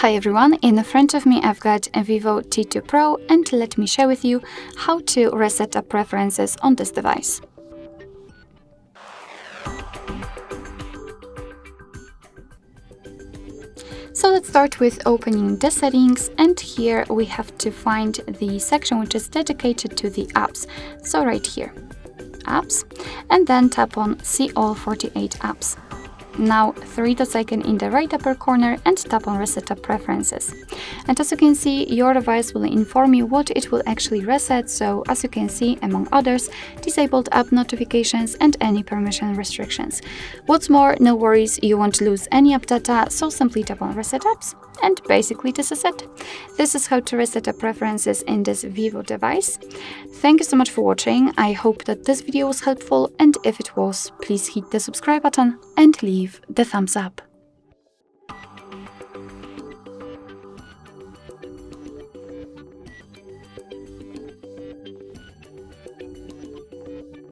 Hi everyone, in front of me I've got a VIVO T2 Pro and let me share with you how to reset the preferences on this device. So let's start with opening the settings, and here we have to find the section which is dedicated to the apps. So right here, apps, and then tap on see all 48 apps. Now 3 dots icon in the right upper corner and tap on Reset App Preferences. And as you can see, your device will inform you what it will actually reset. So as you can see, among others, disabled app notifications and any permission restrictions. What's more, no worries, you won't lose any app data, so simply tap on Reset Apps. And basically this is it. This is how to reset app preferences in this VIVO device. Thank you so much for watching. I hope that this video was helpful, and if it was, please hit the subscribe button and leave the thumbs up.